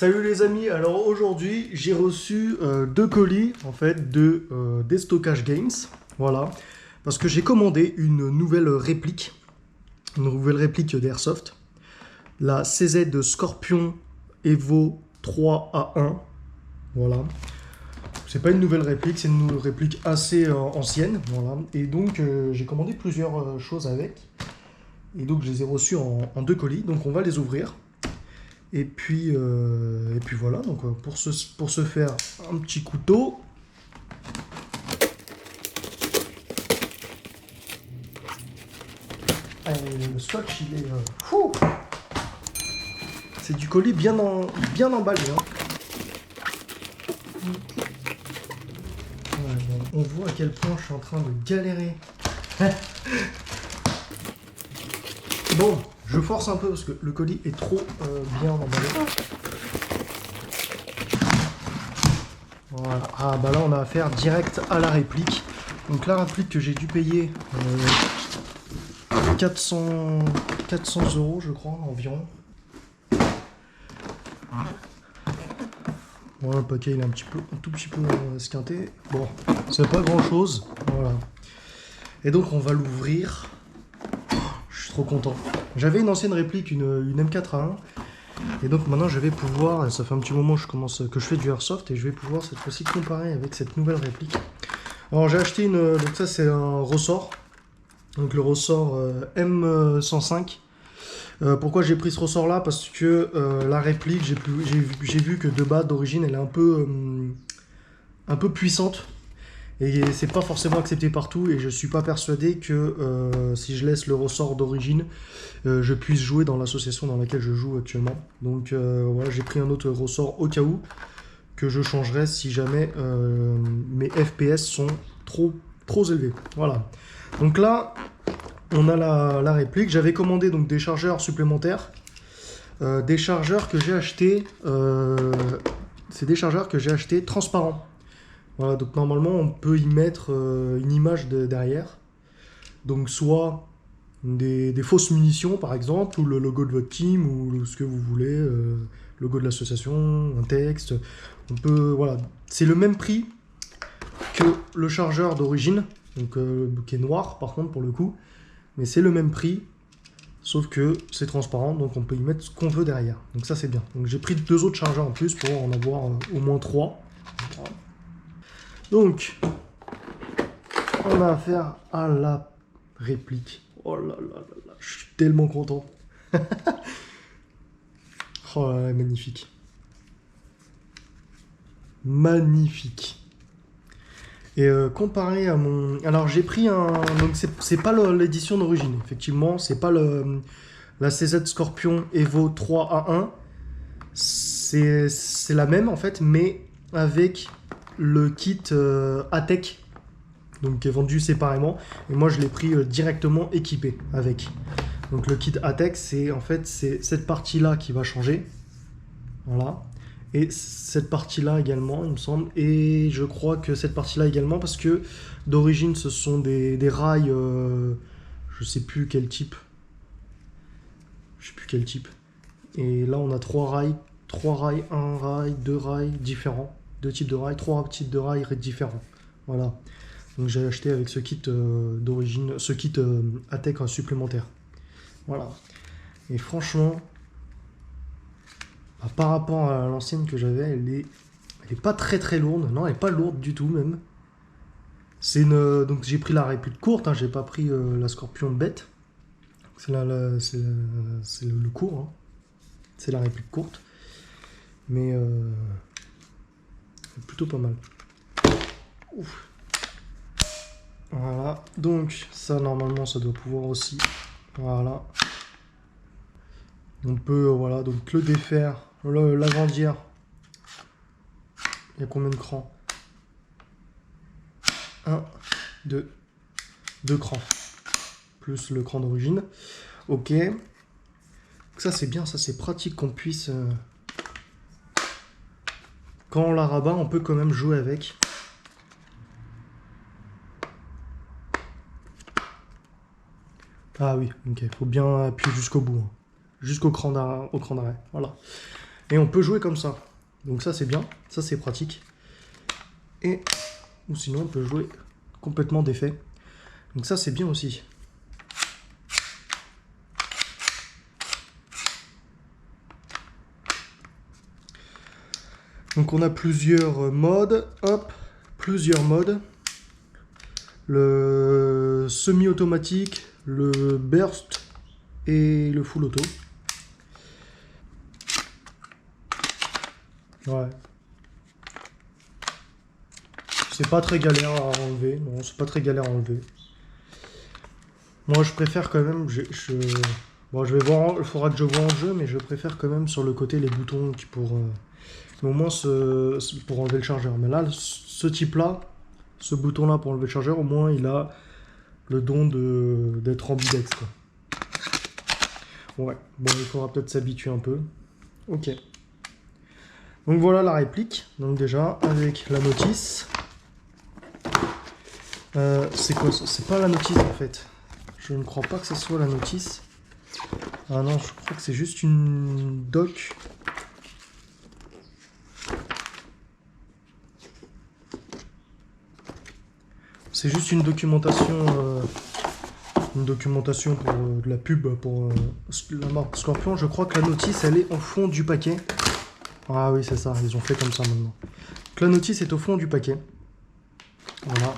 Salut les amis, alors aujourd'hui j'ai reçu deux colis en fait de Déstockage Games, voilà, parce que j'ai commandé une nouvelle réplique d'Airsoft, la CZ Scorpion Evo 3A1, voilà. C'est pas une nouvelle réplique, c'est une réplique assez ancienne, voilà, et donc j'ai commandé plusieurs choses avec, et donc je les ai reçus en deux colis, donc on va les ouvrir. Et puis voilà, donc pour ce faire, un petit couteau. Le scotch, il est fou. C'est du colis bien emballé. Hein. Ouais, bon, on voit à quel point je suis en train de galérer. Bon, je force un peu parce que le colis est trop bien emballé. Voilà. Ah bah là on a affaire direct à la réplique. Donc la réplique que j'ai dû payer 400 € je crois environ. Voilà, le paquet il est un tout petit peu esquinté. Bon, c'est pas grand chose. Voilà. Et donc on va l'ouvrir. Je suis trop content. J'avais une ancienne réplique, une M4A1. Et donc maintenant je vais pouvoir, ça fait un petit moment que je fais du airsoft et je vais pouvoir cette fois-ci comparer avec cette nouvelle réplique. Alors j'ai acheté donc ça c'est un ressort, donc le ressort M105. Pourquoi j'ai pris ce ressort là? Parce que la réplique, j'ai vu que de base d'origine elle est un peu puissante. Et c'est pas forcément accepté partout et je suis pas persuadé que si je laisse le ressort d'origine, je puisse jouer dans l'association dans laquelle je joue actuellement. Donc voilà, j'ai pris un autre ressort au cas où que je changerai si jamais mes FPS sont trop élevés. Voilà. Donc là, on a la réplique. J'avais commandé donc des chargeurs supplémentaires, des chargeurs que j'ai achetés. C'est des chargeurs que j'ai achetés transparents. Voilà, donc normalement on peut y mettre une image derrière, donc soit des fausses munitions par exemple, ou le logo de votre team, ou ce que vous voulez, logo de l'association, un texte, on peut, voilà, c'est le même prix que le chargeur d'origine, donc qui est noir par contre pour le coup, mais c'est le même prix, sauf que c'est transparent, donc on peut y mettre ce qu'on veut derrière, donc ça c'est bien. Donc j'ai pris deux autres chargeurs en plus pour en avoir au moins 3. Voilà. Donc, on a affaire à la réplique. Oh là là là là, je suis tellement content. Oh là là, magnifique. Magnifique. Et comparé à mon... Alors j'ai pris un... Donc c'est pas l'édition d'origine, effectivement. C'est pas la CZ Scorpion Evo 3A1. C'est la même en fait, mais avec le kit ATEC, donc qui est vendu séparément, et moi je l'ai pris directement équipé avec. Donc le kit ATEC, c'est en fait cette partie là qui va changer, voilà, et cette partie là également il me semble, et je crois que cette partie là également, parce que d'origine ce sont des rails, je sais plus quel type, et là on a trois rails, un rail, deux rails différents. Deux types de rails, trois types de rails différents. Voilà. Donc j'ai acheté avec ce kit d'origine, ce kit ATEC supplémentaire. Voilà. Et franchement, bah, par rapport à l'ancienne que j'avais, elle est pas très lourde. Non, elle est pas lourde du tout même. Donc j'ai pris la réplique courte, hein, j'ai pas pris la Scorpion bête. C'est le court. Hein. C'est la réplique courte. Mais plutôt pas mal. Ouf. Voilà, donc ça normalement ça doit pouvoir aussi. Voilà. On peut voilà donc le défaire, l'agrandir. Il y a combien de crans? 1, 2, 2 crans. Plus le cran d'origine. Ok. Ça c'est bien, ça c'est pratique qu'on puisse. Quand on la rabat, on peut quand même jouer avec. Ah oui, ok, faut bien appuyer jusqu'au bout, hein. Jusqu'au cran d'arrêt, voilà. Et on peut jouer comme ça. Donc ça c'est bien, ça c'est pratique. Ou sinon on peut jouer complètement défait. Donc ça c'est bien aussi. Donc on a plusieurs modes, hop, plusieurs modes. Le semi-automatique, le burst et le full auto. Ouais. C'est pas très galère à enlever, non, c'est pas très galère à enlever. Moi je préfère quand même, bon, je vais voir, il faudra que je vois en jeu, mais je préfère quand même sur le côté les boutons qui pour... mais au moins pour enlever le chargeur. Mais là, ce type-là, ce bouton-là pour enlever le chargeur, au moins il a le don d'être ambidex, quoi. Ouais, bon, il faudra peut-être s'habituer un peu. Ok. Donc voilà la réplique. Donc déjà, avec la notice. C'est quoi ça? C'est pas la notice en fait. Je ne crois pas que ce soit la notice. Ah non, je crois que c'est juste une doc. C'est juste une documentation pour de la pub pour la marque Scorpion. Je crois que la notice elle est au fond du paquet. Ah oui c'est ça, ils ont fait comme ça maintenant. Donc la notice est au fond du paquet. Voilà.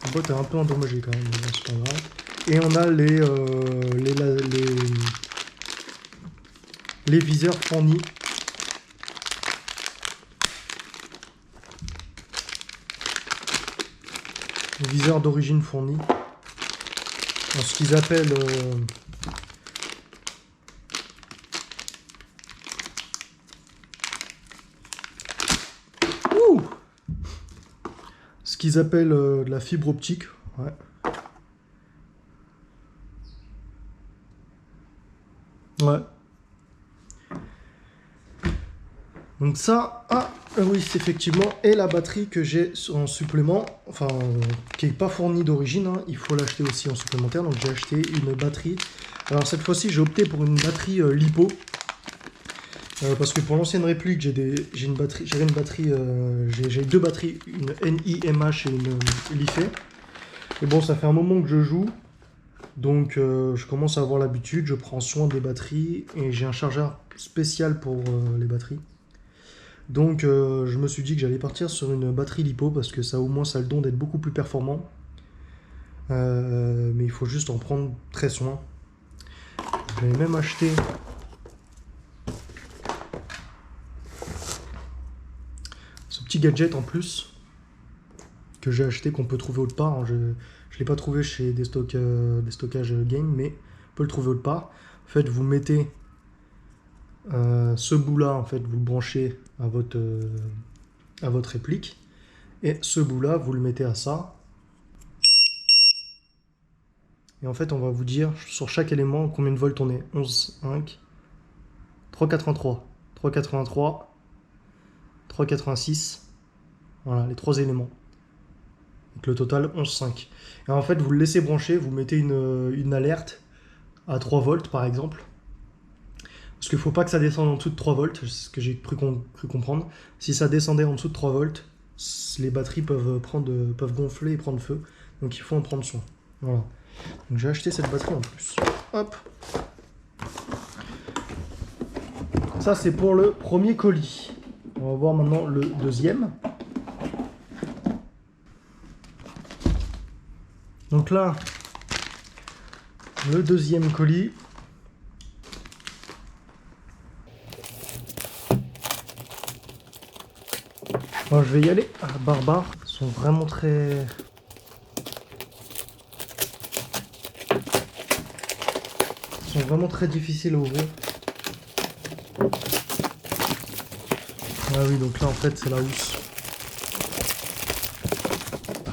La boîte est un peu endommagée quand même, mais bon, c'est pas grave. Et on a les viseurs fournis. Les viseurs d'origine fournis. En ce qu'ils appellent de la fibre optique. Ouais. Ouais. Donc ça, oui, c'est effectivement, et la batterie que j'ai en supplément, enfin, qui n'est pas fournie d'origine, hein, il faut l'acheter aussi en supplémentaire, donc j'ai acheté une batterie. Alors cette fois-ci, j'ai opté pour une batterie LiPo, parce que pour l'ancienne réplique, j'ai deux batteries, une NiMH et une LiFe. Et bon, ça fait un moment que je joue, donc je commence à avoir l'habitude, je prends soin des batteries, et j'ai un chargeur spécial pour les batteries. Donc je me suis dit que j'allais partir sur une batterie LiPo parce que ça au moins ça a le don d'être beaucoup plus performant. Mais il faut juste en prendre très soin. J'avais même acheté ce petit gadget en plus que j'ai acheté, qu'on peut trouver autre part. Je ne l'ai pas trouvé chez des stockages game, mais on peut le trouver autre part. En fait, vous mettez ce bout-là, en fait, vous le branchez à votre réplique. Et ce bout-là, vous le mettez à ça. Et en fait, on va vous dire sur chaque élément combien de volts on est. 11, 5, 3,83, 3,83, 3,86. Voilà, les trois éléments. Donc le total, 11,5. Et en fait, vous le laissez brancher, vous mettez une alerte à 3 volts, par exemple. Parce qu'il ne faut pas que ça descende en dessous de 3 volts, c'est ce que j'ai cru comprendre. Si ça descendait en dessous de 3 volts, les batteries peuvent gonfler et prendre feu. Donc il faut en prendre soin. Voilà. Donc j'ai acheté cette batterie en plus. Hop. Ça c'est pour le premier colis. On va voir maintenant le deuxième. Donc là, le deuxième colis. Bon, je vais y aller. Barbare, ils sont vraiment très... Ils sont vraiment très difficiles à ouvrir. Ah oui, donc là en fait c'est la housse.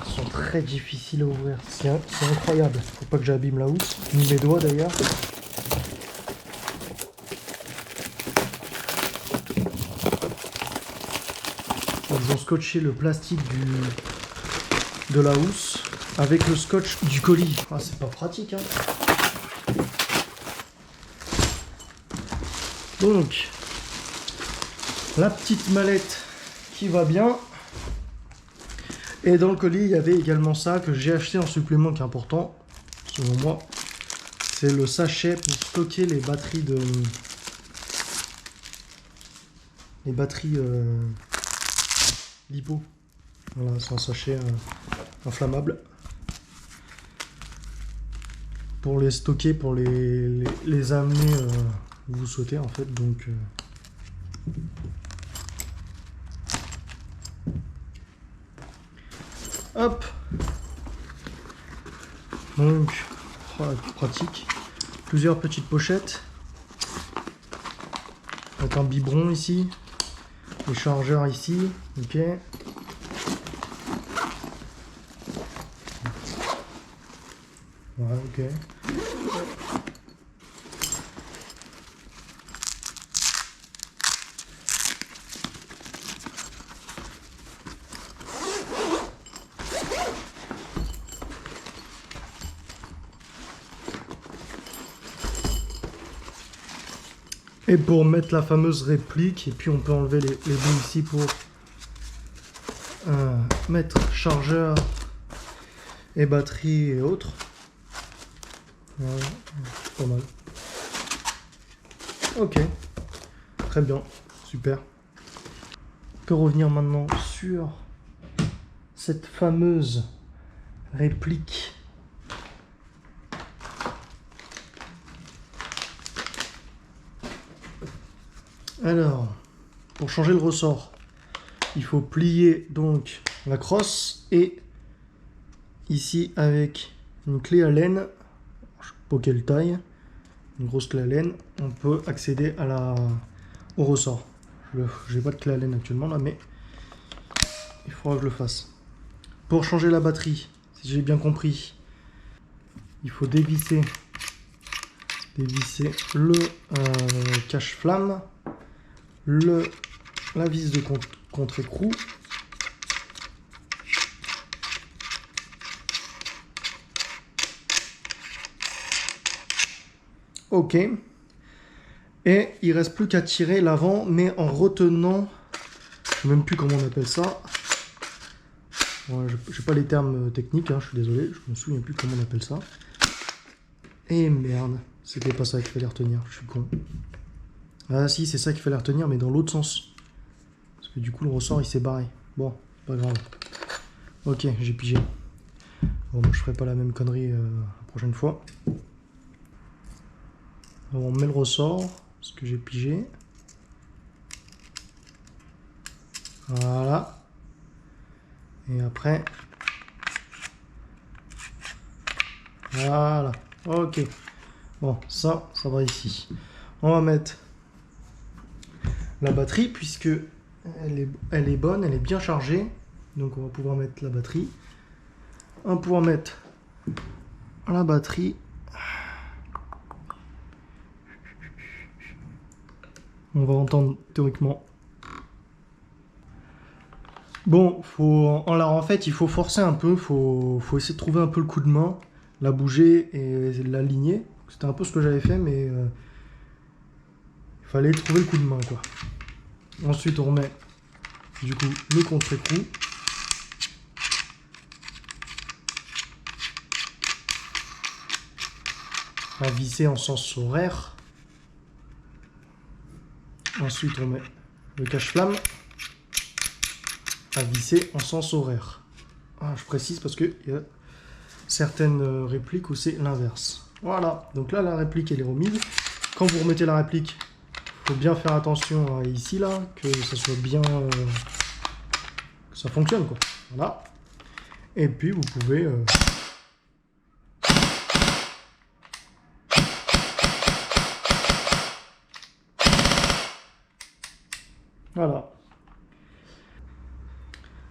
Ils sont très difficiles à ouvrir. C'est incroyable. Faut pas que j'abîme la housse, ni mes doigts d'ailleurs. Ils ont scotché le plastique de la housse avec le scotch du colis. Ah, c'est pas pratique, hein. Donc, la petite mallette qui va bien. Et dans le colis, il y avait également ça que j'ai acheté en supplément qui est important, selon moi. C'est le sachet pour stocker les batteries de... Les batteries LiPo. Voilà, c'est un sachet inflammable. Pour les stocker, pour les amener où vous souhaitez en fait. Donc... Hop. Donc, oh, pratique. Plusieurs petites pochettes. Avec un biberon ici. Les chargeurs ici. Ok. Voilà, ok. Et pour mettre la fameuse réplique, et puis on peut enlever les bouts ici pour mettre chargeur et batterie et autres. Voilà, pas mal. Ok, très bien, super. On peut revenir maintenant sur cette fameuse réplique. Alors, pour changer le ressort, il faut plier donc la crosse et ici avec une clé Allen, je sais pas quelle taille, une grosse clé Allen, on peut accéder au ressort. J'ai pas de clé Allen actuellement là, mais il faudra que je le fasse. Pour changer la batterie, si j'ai bien compris, il faut dévisser le cache-flamme, la vis de contre-écrou, ok, et il reste plus qu'à tirer l'avant, mais en retenant, je sais même plus comment on appelle ça, ouais, je n'ai pas les termes techniques, hein, je suis désolé, je me souviens plus comment on appelle ça, et merde, c'était pas ça qu'il fallait retenir, je suis con. Ah si, c'est ça qu'il fallait retenir, mais dans l'autre sens. Parce que du coup, le ressort, il s'est barré. Bon, pas grave. Ok, j'ai pigé. Bon, moi, je ferai pas la même connerie la prochaine fois. Alors, on met le ressort, ce que j'ai pigé. Voilà. Et après... Voilà. Ok. Bon, ça va ici. On va mettre la batterie, puisque elle est bonne, elle est bien chargée. Donc on va pouvoir mettre la batterie. On va pouvoir mettre la batterie. On va entendre théoriquement. Bon, en fait, il faut forcer un peu, faut essayer de trouver un peu le coup de main, la bouger et l'aligner. C'était un peu ce que j'avais fait, mais il fallait trouver le coup de main, quoi. Ensuite, on remet du coup le contre-écrou. À visser en sens horaire. Ensuite, on met le cache-flamme à visser en sens horaire. Ah, je précise parce qu'il y a certaines répliques où c'est l'inverse. Voilà, donc là, la réplique, elle est remise. Quand vous remettez la réplique, il faut bien faire attention ici, là, que ça soit bien... que ça fonctionne, quoi. Voilà. Et puis, vous pouvez... Voilà.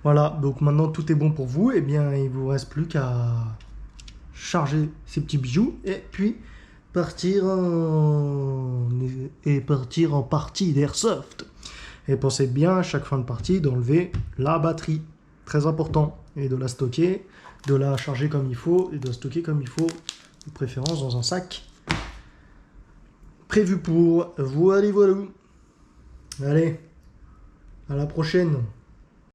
Voilà, donc maintenant tout est bon pour vous. Et bien, il vous reste plus qu'à charger ces petits bijoux et puis partir en partie d'airsoft. Et pensez bien à chaque fin de partie d'enlever la batterie. Très important. Et de la stocker, de la charger comme il faut et de la stocker comme il faut. De préférence dans un sac prévu pour. Voilà, voilà. Allez, à la prochaine.